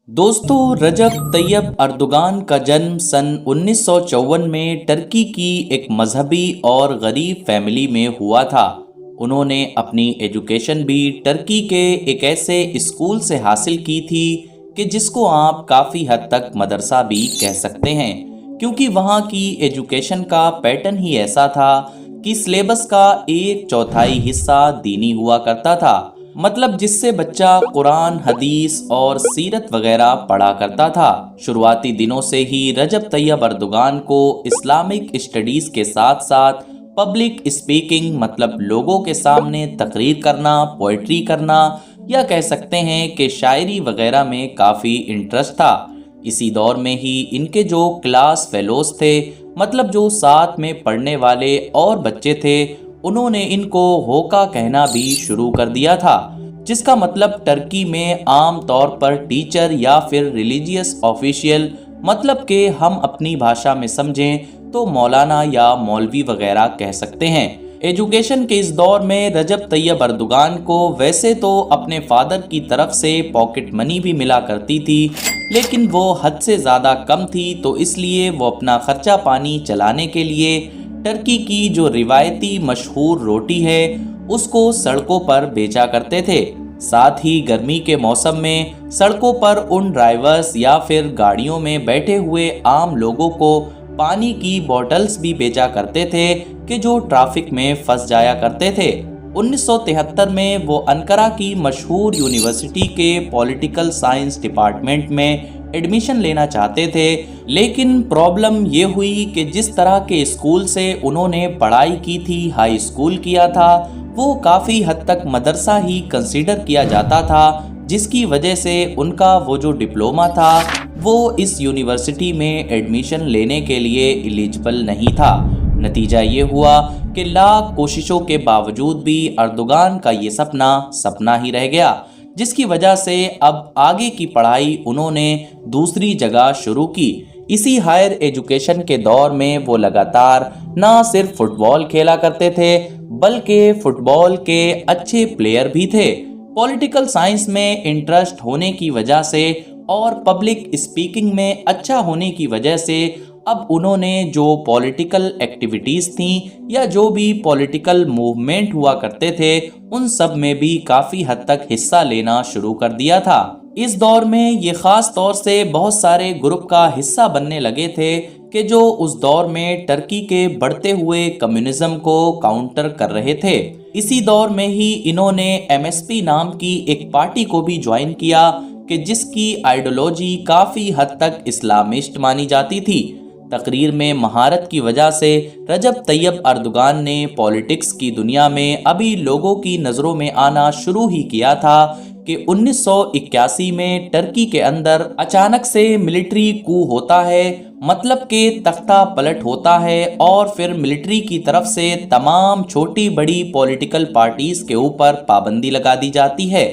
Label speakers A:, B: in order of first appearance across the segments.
A: दोस्तों, रजब तैयब अर्दोगान का जन्म सन 1954 में टर्की की एक मजहबी और गरीब फैमिली में हुआ था। उन्होंने अपनी एजुकेशन भी टर्की के एक ऐसे स्कूल से हासिल की थी कि जिसको आप काफ़ी हद तक मदरसा भी कह सकते हैं, क्योंकि वहाँ की एजुकेशन का पैटर्न ही ऐसा था कि सिलेबस का एक चौथाई हिस्सा दीनी हुआ करता था। मतलब जिससे बच्चा कुरान, हदीस और सीरत वगैरह पढ़ा करता था। शुरुआती दिनों से ही रजब तैयब अर्दोगान को इस्लामिक स्टडीज के साथ साथ पब्लिक स्पीकिंग, मतलब लोगों के सामने तकरीर करना, पोइट्री करना, या कह सकते हैं कि शायरी वगैरह में काफ़ी इंटरेस्ट था। इसी दौर में ही इनके जो क्लास फेलोज थे, मतलब जो साथ में पढ़ने वाले और बच्चे थे, उन्होंने इनको होका कहना भी शुरू कर दिया था, जिसका मतलब टर्की में आम तौर पर टीचर या फिर रिलीजियस ऑफिशियल, मतलब कि हम अपनी भाषा में समझें तो मौलाना या मौलवी वगैरह कह सकते हैं। एजुकेशन के इस दौर में रजब तैयब अर्दोगान को वैसे तो अपने फादर की तरफ से पॉकेट मनी भी मिला करती थी, लेकिन वो हद से ज़्यादा कम थी, तो इसलिए वो अपना खर्चा पानी चलाने के लिए टर्की की जो रिवायती मशहूर रोटी है उसको सड़कों पर बेचा करते थे। साथ ही गर्मी के मौसम में सड़कों पर उन ड्राइवर्स या फिर गाड़ियों में बैठे हुए आम लोगों को पानी की बोतल्स भी बेचा करते थे कि जो ट्रैफिक में फंस जाया करते थे। 1973 में वो अंकारा की मशहूर यूनिवर्सिटी के पॉलिटिकल साइंस डिपार्टमेंट में एडमिशन लेना चाहते थे, लेकिन प्रॉब्लम ये हुई कि जिस तरह के स्कूल से उन्होंने पढ़ाई की थी, हाई स्कूल किया था, वो काफ़ी हद तक मदरसा ही कंसीडर किया जाता था, जिसकी वजह से उनका वो जो डिप्लोमा था वो इस यूनिवर्सिटी में एडमिशन लेने के लिए एलिजिबल नहीं था। नतीजा ये हुआ कि लाख कोशिशों के बावजूद भी अर्दोगान का ये सपना सपना ही रह गया, जिसकी वजह से अब आगे की पढ़ाई उन्होंने दूसरी जगह शुरू की। इसी हायर एजुकेशन के दौर में वो लगातार ना सिर्फ फुटबॉल खेला करते थे, बल्कि फुटबॉल के अच्छे प्लेयर भी थे। पॉलिटिकल साइंस में इंटरेस्ट होने की वजह से और पब्लिक स्पीकिंग में अच्छा होने की वजह से अब उन्होंने जो पॉलिटिकल एक्टिविटीज़ थी या जो भी पॉलिटिकल मूवमेंट हुआ करते थे, उन सब में भी काफ़ी हद तक हिस्सा लेना शुरू कर दिया था। इस दौर में ये ख़ास तौर से बहुत सारे ग्रुप का हिस्सा बनने लगे थे कि जो उस दौर में टर्की के बढ़ते हुए कम्युनिज्म को काउंटर कर रहे थे। इसी दौर में ही इन्होंने MSP नाम की एक पार्टी को भी ज्वाइन किया कि जिसकी आइडियोलॉजी काफ़ी हद तक इस्लामिस्ट मानी जाती थी। तकरीर में महारत की वजह से रजब तैयब अर्दोगान ने पॉलिटिक्स की दुनिया में अभी लोगों की नज़रों में आना शुरू ही किया था कि 1981 में टर्की के अंदर अचानक से मिलिट्री कू होता है, मतलब कि तख्ता पलट होता है और फिर मिलिट्री की तरफ से तमाम छोटी बड़ी पॉलिटिकल पार्टीज़ के ऊपर पाबंदी लगा दी जाती है।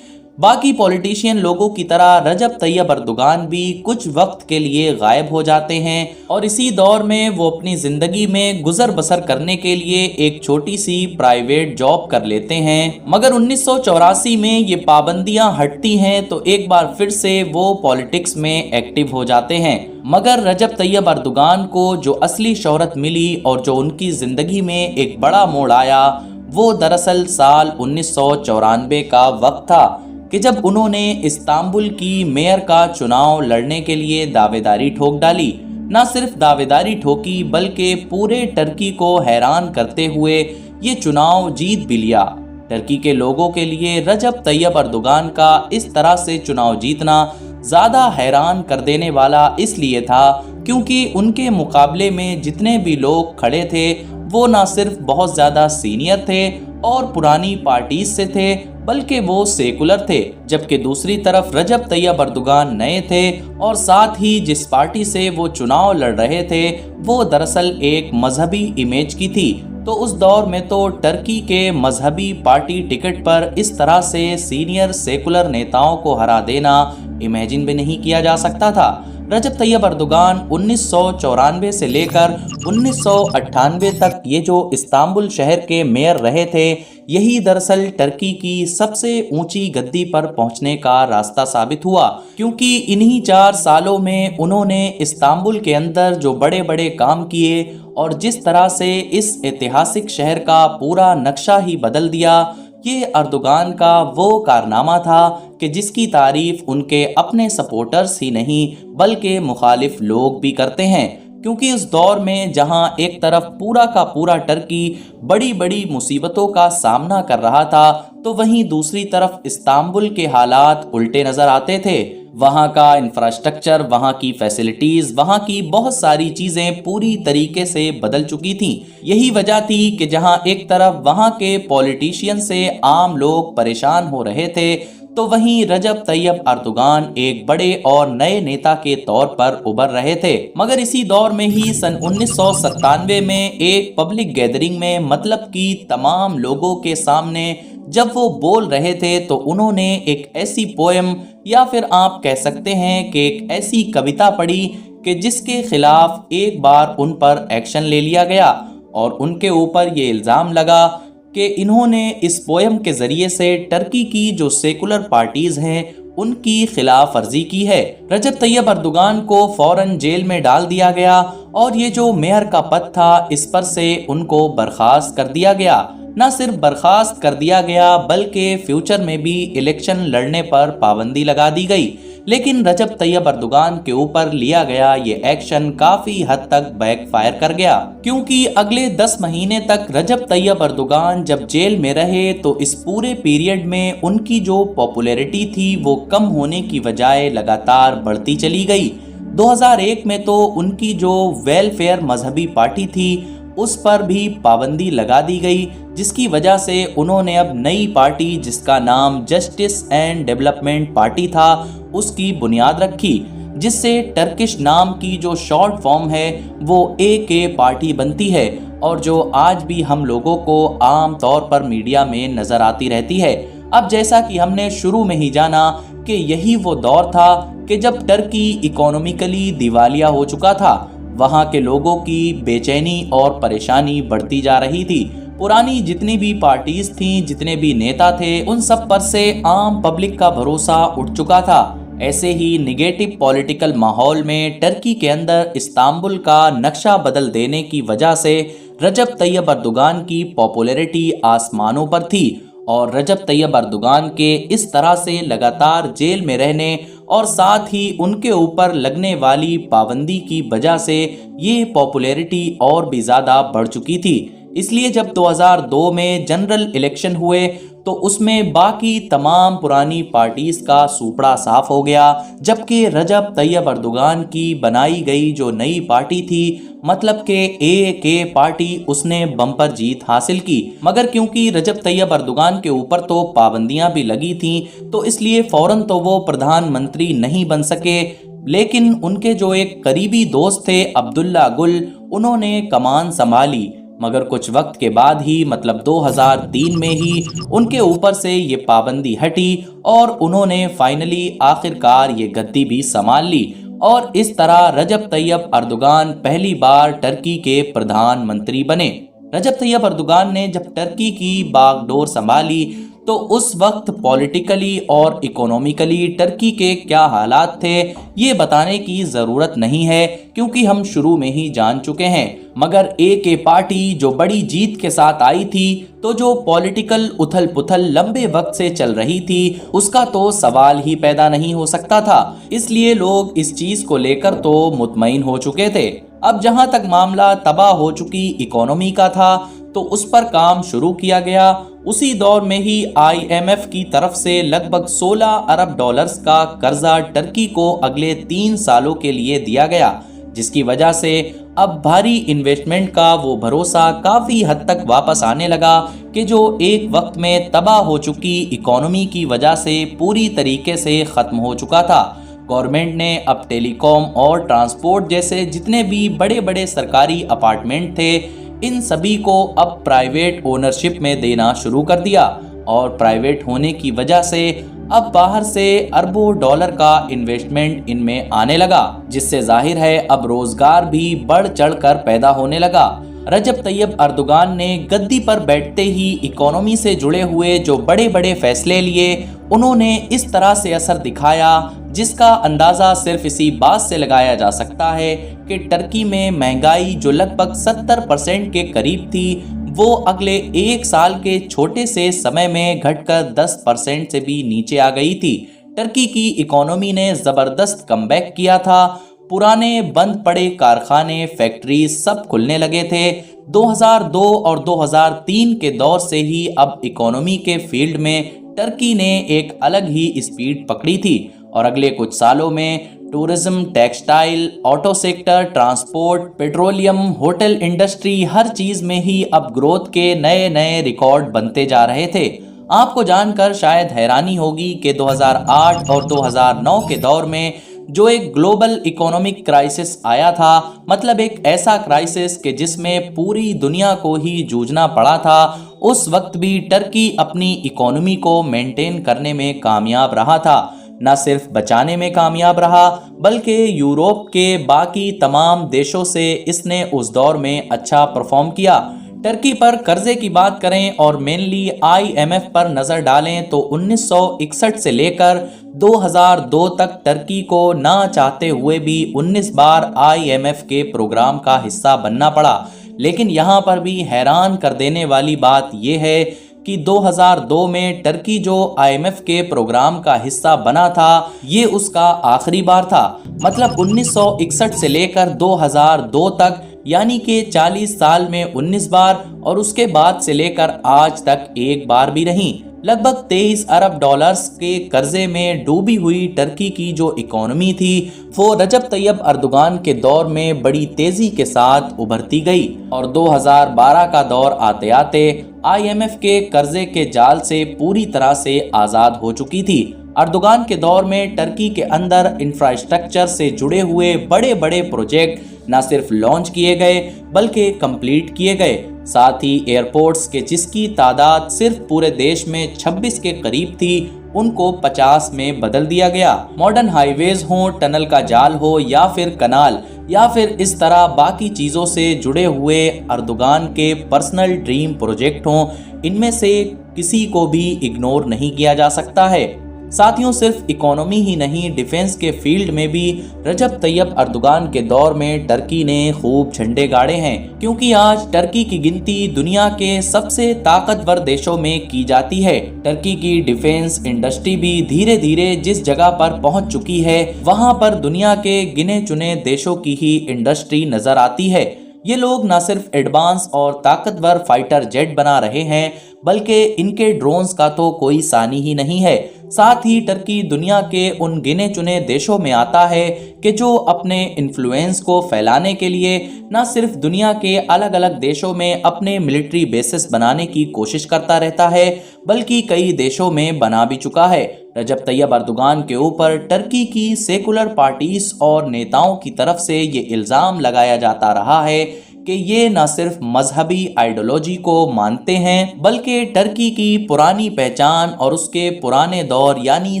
A: बाकी पॉलिटिशियन लोगों की तरह रजब तैयब अर्दोगान भी कुछ वक्त के लिए गायब हो जाते हैं और इसी दौर में वो अपनी ज़िंदगी में गुजर बसर करने के लिए एक छोटी सी प्राइवेट जॉब कर लेते हैं। मगर 1984 में ये पाबंदियां हटती हैं तो एक बार फिर से वो पॉलिटिक्स में एक्टिव हो जाते हैं। मगर रजब तैयब अर्दोगान को जो असली शोहरत मिली और जो उनकी ज़िंदगी में एक बड़ा मोड़ आया, वो दरअसल साल 1994 का वक्त था कि जब उन्होंने इस्तांबुल की मेयर का चुनाव लड़ने के लिए दावेदारी ठोक डाली। न सिर्फ दावेदारी ठोकी बल्कि पूरे टर्की को हैरान करते हुए ये चुनाव जीत भी लिया। टर्की के लोगों के लिए रजब तैयब अर्दोगान का इस तरह से चुनाव जीतना ज़्यादा हैरान कर देने वाला इसलिए था क्योंकि उनके मुकाबले में जितने भी लोग खड़े थे वो न सिर्फ बहुत ज़्यादा सीनियर थे और पुरानी पार्टीज से थे, बल्कि वो सेकुलर थे, जबकि दूसरी तरफ रजब तैयब अर्दोगान नए थे और साथ ही जिस पार्टी से वो चुनाव लड़ रहे थे वो दरअसल एक मजहबी इमेज की थी। तो उस दौर में तो टर्की के मजहबी पार्टी टिकट पर इस तरह से सीनियर सेकुलर नेताओं को हरा देना इमेजिन भी नहीं किया जा सकता था। रजब तैयब अर्दोगान 1994 से लेकर 1998 तक ये जो इस्तांबुल शहर के मेयर रहे थे, यही दरअसल टर्की की सबसे ऊंची गद्दी पर पहुंचने का रास्ता साबित हुआ, क्योंकि इन्हीं 4 सालों में उन्होंने इस्तांबुल के अंदर जो बड़े बड़े काम किए और जिस तरह से इस ऐतिहासिक शहर का पूरा नक्शा ही बदल दिया, ये अर्दोगान का वो कारनामा था कि जिसकी तारीफ उनके अपने सपोर्टर्स ही नहीं बल्कि मुखालिफ लोग भी करते हैं। क्योंकि उस दौर में जहां एक तरफ पूरा का पूरा टर्की बड़ी बड़ी मुसीबतों का सामना कर रहा था, तो वहीं दूसरी तरफ इस्तांबुल के हालात उल्टे नजर आते थे। वहां का इंफ्रास्ट्रक्चर, वहां की फैसिलिटीज, वहां की बहुत सारी चीजें पूरी तरीके से बदल चुकी थी। यही वजह थी कि जहां एक तरफ वहां के पॉलिटिशियन से आम लोग परेशान हो रहे थे, तो वहीं रजब तैयब अर्दोगान एक बड़े और नए नेता के तौर पर उभर रहे थे। मगर इसी दौर में ही सन 1997 में एक पब्लिक गैदरिंग में, मतलब कि तमाम लोगों के सामने जब वो बोल रहे थे, तो उन्होंने एक ऐसी पोएम या फिर आप कह सकते हैं कि एक ऐसी कविता पढ़ी कि जिसके खिलाफ एक बार उन पर एक्शन ले लिया गया और उनके ऊपर ये इल्ज़ाम लगा कि इन्होंने इस पोएम के ज़रिए से टर्की की जो सेकुलर पार्टीज़ हैं उनकी खिलाफ वर्जी की है। रजब तैयब अर्दोगान को फौरन जेल में डाल दिया गया और ये जो मेयर का पद था, इस पर से उनको बर्खास्त कर दिया गया। न सिर्फ बर्खास्त कर दिया गया बल्कि फ्यूचर में भी इलेक्शन लड़ने पर पाबंदी लगा दी गई। लेकिन रजब तैयब अर्दोगान के ऊपर लिया गया ये एक्शन काफी हद तक बैकफायर कर गया, क्योंकि अगले 10 महीने तक रजब तैयब अर्दोगान जब जेल में रहे, तो इस पूरे पीरियड में उनकी जो पॉपुलैरिटी थी वो कम होने की बजाय लगातार बढ़ती चली गई। 2001 में तो उनकी जो वेलफेयर मजहबी पार्टी थी उस पर भी पाबंदी लगा दी गई, जिसकी वजह से उन्होंने अब नई पार्टी जिसका नाम जस्टिस एंड डेवलपमेंट पार्टी था उसकी बुनियाद रखी, जिससे टर्किश नाम की जो शॉर्ट फॉर्म है वो AK पार्टी बनती है और जो आज भी हम लोगों को आम तौर पर मीडिया में नजर आती रहती है। अब जैसा कि हमने शुरू में ही जाना कि यही वो दौर था कि जब टर्की इकोनॉमिकली दिवालिया हो चुका था, वहाँ के लोगों की बेचैनी और परेशानी बढ़ती जा रही थी। पुरानी जितनी भी पार्टीज थीं, जितने भी नेता थे, उन सब पर से आम पब्लिक का भरोसा उठ चुका था। ऐसे ही निगेटिव पॉलिटिकल माहौल में टर्की के अंदर इस्तांबुल का नक्शा बदल देने की वजह से रजब तैयब अर्दोगान की पॉपुलैरिटी आसमानों पर थी और रजब तैयब अर्दोगान के इस तरह से लगातार जेल में रहने और साथ ही उनके ऊपर लगने वाली पाबंदी की वजह से ये पॉपुलैरिटी और भी ज़्यादा बढ़ चुकी थी। इसलिए जब 2002 में जनरल इलेक्शन हुए तो उसमें बाकी तमाम पुरानी पार्टीज का सूपड़ा साफ हो गया, जबकि रजब तैयब अर्दोगान की बनाई गई जो नई पार्टी थी, मतलब के AK पार्टी, उसने बम्पर जीत हासिल की। मगर क्योंकि रजब तैयब अर्दोगान के ऊपर तो पाबंदियां भी लगी थीं, तो इसलिए फौरन तो वो प्रधानमंत्री नहीं बन सके। लेकिन उनके जो एक करीबी दोस्त थे अब्दुल्ला गुल, उन्होंने कमान संभाली। मगर कुछ वक्त के बाद ही, मतलब 2003 में ही उनके ऊपर से ये पाबंदी हटी और उन्होंने फाइनली आखिरकार ये गद्दी भी संभाल ली और इस तरह रजब तैयब अर्दोगान पहली बार टर्की के प्रधानमंत्री बने। रजब तैयब अर्दोगान ने जब टर्की की बागडोर संभाली तो उस वक्त पॉलिटिकली और इकोनॉमिकली टर्की के क्या हालात थे ये बताने की ज़रूरत नहीं है, क्योंकि हम शुरू में ही जान चुके हैं। मगर AK पार्टी जो बड़ी जीत के साथ आई थी, तो जो पॉलिटिकल उथल पुथल लंबे वक्त से चल रही थी उसका तो सवाल ही पैदा नहीं हो सकता था। इसलिए लोग इस चीज़ को लेकर तो मुतमईन हो चुके थे। अब जहां तक मामला तबाह हो चुकी इकोनॉमी का था, तो उस पर काम शुरू किया गया। उसी दौर में ही IMF की तरफ से लगभग 16 अरब डॉलर्स का कर्जा टर्की को अगले 3 सालों के लिए दिया गया, जिसकी वजह से अब भारी इन्वेस्टमेंट का वो भरोसा काफ़ी हद तक वापस आने लगा कि जो एक वक्त में तबाह हो चुकी इकोनॉमी की वजह से पूरी तरीके से ख़त्म हो चुका था। गवर्नमेंट ने अब टेलीकॉम और ट्रांसपोर्ट जैसे जितने भी बड़े बड़े सरकारी अपार्टमेंट थे, इन सभी को अब प्राइवेट ओनरशिप में देना शुरू कर दिया और प्राइवेट होने की वजह से اب बाहर से अरबों डॉलर का इन्वेस्टमेंट इनमें आने लगा, जिससे जाहिर है अब रोजगार भी बढ़ चढ़कर पैदा होने लगा। रजब तैयब अर्दोगान ने गद्दी पर बैठते ही इकोनॉमी से जुड़े हुए जो बड़े बड़े फैसले लिए, उन्होंने इस तरह से असर दिखाया जिसका अंदाज़ा सिर्फ इसी बात से लगाया जा सकता है कि टर्की में महंगाई जो लगभग 70% के करीब थी, वो अगले एक साल के छोटे से समय में घटकर 10% से भी नीचे आ गई थी। टर्की की इकोनॉमी ने ज़बरदस्त कमबैक किया था। पुराने बंद पड़े कारखाने, फैक्ट्री सब खुलने लगे थे। 2002 और 2003 के दौर से ही अब इकोनॉमी के फील्ड में टर्की ने एक अलग ही स्पीड पकड़ी थी और अगले कुछ सालों में tourism, textile, auto sector, transport, petroleum, hotel industry, हर चीज़ में ही अब ग्रोथ के नए नए रिकॉर्ड बनते जा रहे थे। आपको जानकर शायद हैरानी होगी कि 2008 और 2009 के दौर में जो एक ग्लोबल इकोनॉमिक क्राइसिस आया था, मतलब एक ऐसा क्राइसिस कि जिसमें पूरी दुनिया को ही जूझना पड़ा था, उस वक्त भी टर्की अपनी इकोनॉमी को मेंटेन करने में कामयाब रहा था। न सिर्फ बचाने में कामयाब रहा, बल्कि यूरोप के बाकी तमाम देशों से इसने उस दौर में अच्छा परफॉर्म किया। टर्की पर कर्जे की बात करें और मेनली IMF पर नज़र डालें तो 1961 से लेकर 2002 तक टर्की को ना चाहते हुए भी 19 बार IMF के प्रोग्राम का हिस्सा बनना पड़ा। लेकिन यहाँ पर भी हैरान कर देने वाली बात यह है कि 2002 में टर्की जो IMF के प्रोग्राम का हिस्सा बना था, ये उसका आखिरी बार था। मतलब 1961 से लेकर 2002 तक, यानी कि 40 साल में 19 बार, और उसके बाद से लेकर आज तक एक बार भी नहीं। लगभग 23 अरब डॉलर्स के कर्जे में डूबी हुई टर्की की जो इकोनॉमी थी, वो रजब तैयब अर्दोगान के दौर में बड़ी तेजी के साथ उभरती गई और 2012 का दौर आते आते IMF के कर्जे के जाल से पूरी तरह से आज़ाद हो चुकी थी। अर्दोगान के दौर में टर्की के अंदर इंफ्रास्ट्रक्चर से जुड़े हुए बड़े बड़े प्रोजेक्ट न सिर्फ लॉन्च किए गए बल्कि कंप्लीट किए गए। साथ ही एयरपोर्ट्स के जिसकी तादाद सिर्फ पूरे देश में 26 के करीब थी, उनको 50 में बदल दिया गया। मॉडर्न हाईवेज हो, टनल का जाल हो या फिर कनाल या फिर इस तरह बाकी चीज़ों से जुड़े हुए अर्दोगान के पर्सनल ड्रीम प्रोजेक्ट हों, इनमें से किसी को भी इग्नोर नहीं किया जा सकता है। साथियों, सिर्फ इकोनॉमी ही नहीं, डिफेंस के फील्ड में भी रजब तैयब अर्दोगान के दौर में टर्की ने खूब झंडे गाड़े हैं, क्योंकि आज टर्की की गिनती दुनिया के सबसे ताकतवर देशों में की जाती है। टर्की की डिफेंस इंडस्ट्री भी धीरे धीरे जिस जगह पर पहुंच चुकी है, वहां पर दुनिया के गिने चुने देशों की ही इंडस्ट्री नजर आती है। ये लोग न सिर्फ एडवांस और ताकतवर फाइटर जेट बना रहे हैं, बल्कि इनके ड्रोन्स का तो कोई सानी ही नहीं है। साथ ही टर्की दुनिया के उन गिने चुने देशों में आता है कि जो अपने इन्फ्लुएंस को फैलाने के लिए न सिर्फ दुनिया के अलग अलग देशों में अपने मिलिट्री बेसिस बनाने की कोशिश करता रहता है, बल्कि कई देशों में बना भी चुका है। रजब तैयब अर्दोगान के ऊपर टर्की की सेकुलर पार्टीज और नेताओं की तरफ से ये इल्ज़ाम लगाया जाता रहा है कि ये न सिर्फ मजहबी आइडियोलॉजी को मानते हैं, बल्कि टर्की की पुरानी पहचान और उसके पुराने दौर यानी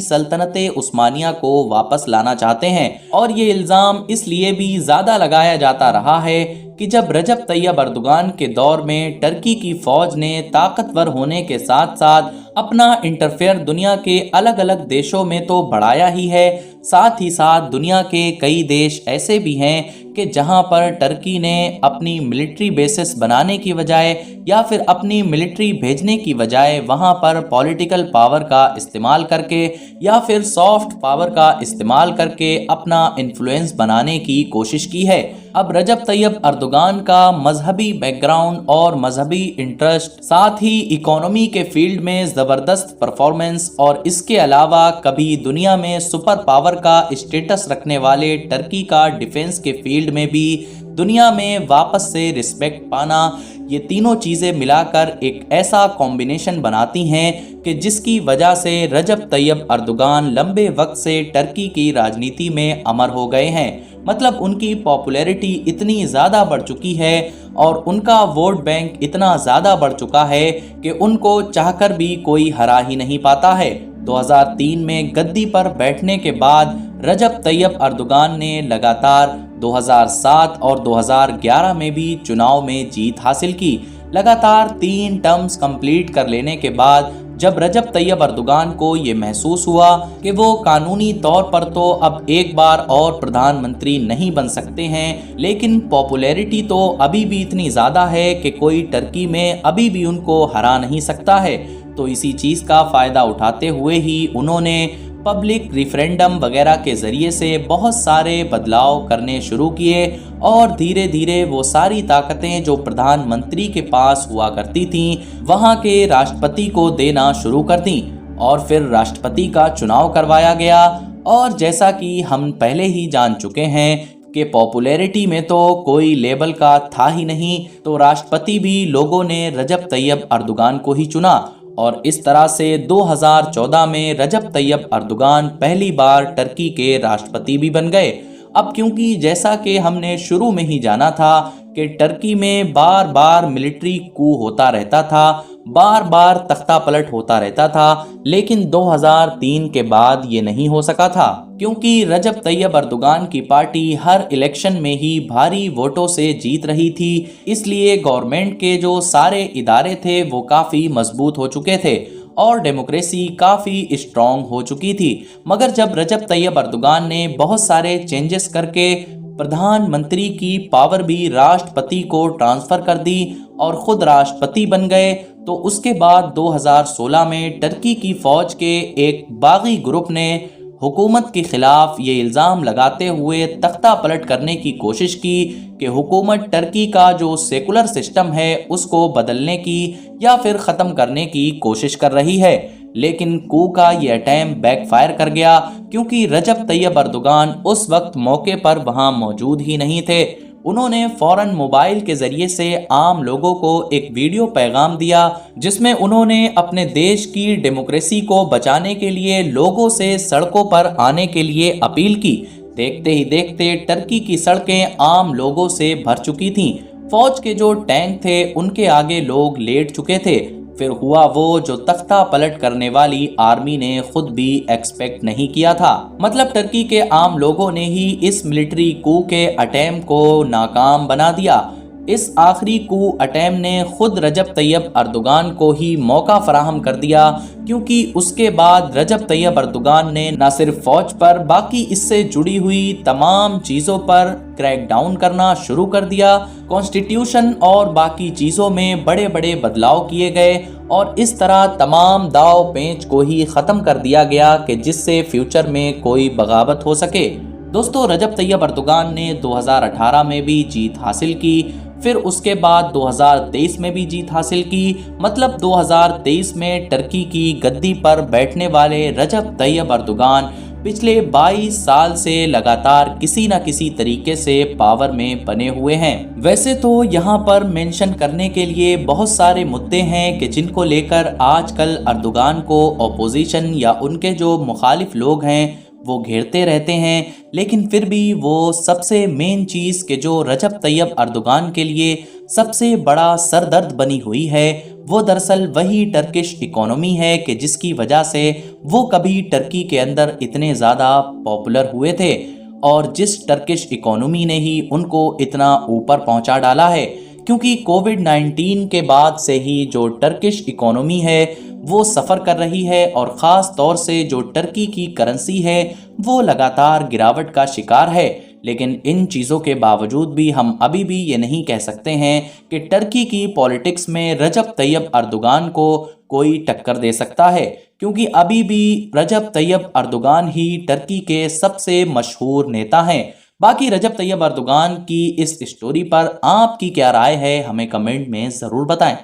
A: सल्तनते उस्मानिया को वापस लाना चाहते हैं। और ये इल्ज़ाम इसलिए भी ज़्यादा लगाया जाता रहा है कि जब रजब तैयब अर्दोगान के दौर में टर्की की फौज ने ताकतवर होने के साथ साथ अपना इंटरफेयर दुनिया के अलग अलग देशों में तो बढ़ाया ही है, साथ ही साथ दुनिया के कई देश ऐसे भी हैं कि जहां पर टर्की ने अपनी मिलिट्री बेसिस बनाने की बजाय या फिर अपनी मिलिट्री भेजने की बजाय वहां पर पॉलिटिकल पावर का इस्तेमाल करके या फिर सॉफ्ट पावर का इस्तेमाल करके अपना इन्फ्लुएंस बनाने की कोशिश की है। अब रजब तैयब अर्दोगान का मजहबी बैकग्राउंड और मजहबी इंटरेस्ट, साथ ही इकोनॉमी के फील्ड में ज़बरदस्त परफॉर्मेंस और इसके अलावा कभी दुनिया में सुपर पावर का स्टेटस रखने वाले टर्की का डिफेंस के फील्ड में भी दुनिया में वापस से रिस्पेक्ट पाना, ये तीनों चीज़ें मिलाकर एक ऐसा कॉम्बिनेशन बनाती हैं कि जिसकी वजह से रजब तैयब अर्दोगान लंबे वक्त से टर्की की राजनीति में अमर हो गए हैं। मतलब उनकी पॉपुलैरिटी इतनी ज़्यादा बढ़ चुकी है और उनका वोट बैंक इतना ज़्यादा बढ़ चुका है कि उनको चाहकर भी कोई हरा ही नहीं पाता है। 2003 میں گدی پر بیٹھنے کے بعد رجب طیب اردوغان نے لگاتار 2007 اور 2011 میں بھی چناؤ میں جیت حاصل کی۔ لگاتار 3 ٹرمز کمپلیٹ کر لینے کے بعد جب رجب طیب اردوغان کو یہ محسوس ہوا کہ وہ قانونی طور پر تو اب ایک بار اور پردھان منتری نہیں بن سکتے ہیں، لیکن پاپولیرٹی تو ابھی بھی اتنی زیادہ ہے کہ کوئی ٹرکی میں ابھی بھی ان کو ہرا نہیں سکتا ہے، تو اسی چیز کا فائدہ اٹھاتے ہوئے ہی انہوں نے پبلک ریفرینڈم وغیرہ کے ذریعے سے بہت سارے بدلاؤ کرنے شروع کیے اور دھیرے دھیرے وہ ساری طاقتیں جو پردھان منتری کے پاس ہوا کرتی تھیں وہاں کے راشٹرپتی کو دینا شروع کر دیں، اور پھر راشٹرپتی کا چناؤ کروایا گیا۔ اور جیسا کہ ہم پہلے ہی جان چکے ہیں کہ پاپولیرٹی میں تو کوئی لیبل کا تھا ہی نہیں، تو راشٹرپتی بھی لوگوں نے رجب طیب اردوغان کو ہی چنا، اور اس طرح سے 2014 میں رجب طیب اردوغان پہلی بار ٹرکی کے راشٹرپتی بھی بن گئے۔ اب کیونکہ جیسا کہ ہم نے شروع میں ہی جانا تھا کہ ٹرکی میں بار بار ملٹری کو ہوتا رہتا تھا، بار بار تختہ پلٹ ہوتا رہتا تھا، لیکن 2003 کے بعد یہ نہیں ہو سکا تھا کیونکہ رجب طیب اردوغان کی پارٹی ہر الیکشن میں ہی بھاری ووٹوں سے جیت رہی تھی، اس لیے گورنمنٹ کے جو سارے ادارے تھے وہ کافی مضبوط ہو چکے تھے اور ڈیموکریسی کافی اسٹرانگ ہو چکی تھی۔ مگر جب رجب طیب اردوغان نے بہت سارے چینجز کر کے پردھان منتری کی پاور بھی راشٹرپتی کو ٹرانسفر کر دی اور خود راشٹرپتی بن گئے، تو اس کے بعد 2016 میں ٹرکی کی فوج کے ایک باغی گروپ نے حکومت کے خلاف یہ الزام لگاتے ہوئے تختہ پلٹ کرنے کی کوشش کی کہ حکومت ٹرکی کا جو سیکولر سسٹم ہے اس کو بدلنے کی یا پھر ختم کرنے کی کوشش کر رہی ہے، لیکن کو کا یہ اٹیمپٹ بیک فائر کر گیا کیونکہ رجب طیب اردوغان اس وقت موقع پر وہاں موجود ہی نہیں تھے۔ انہوں نے فوراً موبائل کے ذریعے سے عام لوگوں کو ایک ویڈیو پیغام دیا جس میں انہوں نے اپنے دیش کی ڈیموکریسی کو بچانے کے لیے لوگوں سے سڑکوں پر آنے کے لیے اپیل کی۔ دیکھتے ہی دیکھتے ٹرکی کی سڑکیں عام لوگوں سے بھر چکی تھیں، فوج کے جو ٹینک تھے ان کے آگے لوگ لیٹ چکے تھے۔ پھر ہوا وہ جو تختہ پلٹ کرنے والی آرمی نے خود بھی ایکسپیکٹ نہیں کیا تھا، مطلب ٹرکی کے عام لوگوں نے ہی اس ملٹری کو کے اٹیمپٹ کو ناکام بنا دیا۔ اس آخری کو اٹیمپٹ نے خود رجب طیب اردوغان کو ہی موقع فراہم کر دیا کیونکہ اس کے بعد رجب طیب اردوغان نے نہ صرف فوج پر باقی اس سے جڑی ہوئی تمام چیزوں پر کریک ڈاؤن کرنا شروع کر دیا، کانسٹیٹیوشن اور باقی چیزوں میں بڑے بڑے بدلاؤ کیے گئے اور اس طرح تمام داؤ پیچ کو ہی ختم کر دیا گیا کہ جس سے فیوچر میں کوئی بغاوت ہو سکے۔ دوستو، رجب طیب اردوغان نے 2018 میں بھی جیت حاصل کی، پھر اس کے بعد 2023 میں بھی جیت حاصل کی، مطلب 2023 میں ٹرکی کی گدی پر بیٹھنے والے رجب طیب اردوغان پچھلے 22 سال سے لگاتار کسی نہ کسی طریقے سے پاور میں بنے ہوئے ہیں۔ ویسے تو یہاں پر مینشن کرنے کے لیے بہت سارے مدعے ہیں کہ جن کو لے کر آج کل اردوغان کو اپوزیشن یا ان کے جو مخالف لوگ ہیں وہ گھیرتے رہتے ہیں، لیکن پھر بھی وہ سب سے مین چیز کہ جو رجب طیب اردوغان کے لیے سب سے بڑا سر درد بنی ہوئی ہے وہ دراصل وہی ٹرکش اکانومی ہے کہ جس کی وجہ سے وہ کبھی ٹرکی کے اندر اتنے زیادہ پاپولر ہوئے تھے اور جس ٹرکش اکانومی نے ہی ان کو اتنا اوپر پہنچا ڈالا ہے، کیونکہ کووڈ-19 کے بعد سے ہی جو ٹرکش اکانومی ہے وہ سفر کر رہی ہے اور خاص طور سے جو ٹرکی کی کرنسی ہے وہ لگاتار گراوٹ کا شکار ہے۔ لیکن ان چیزوں کے باوجود بھی ہم ابھی بھی یہ نہیں کہہ سکتے ہیں کہ ٹرکی کی پولیٹکس میں رجب طیب اردوغان کو کوئی ٹکر دے سکتا ہے، کیونکہ ابھی بھی رجب طیب اردوغان ہی ٹرکی کے سب سے مشہور نیتا ہیں۔ باقی رجب طیب اردوغان کی اس اسٹوری پر آپ کی کیا رائے ہے ہمیں کمنٹ میں ضرور بتائیں۔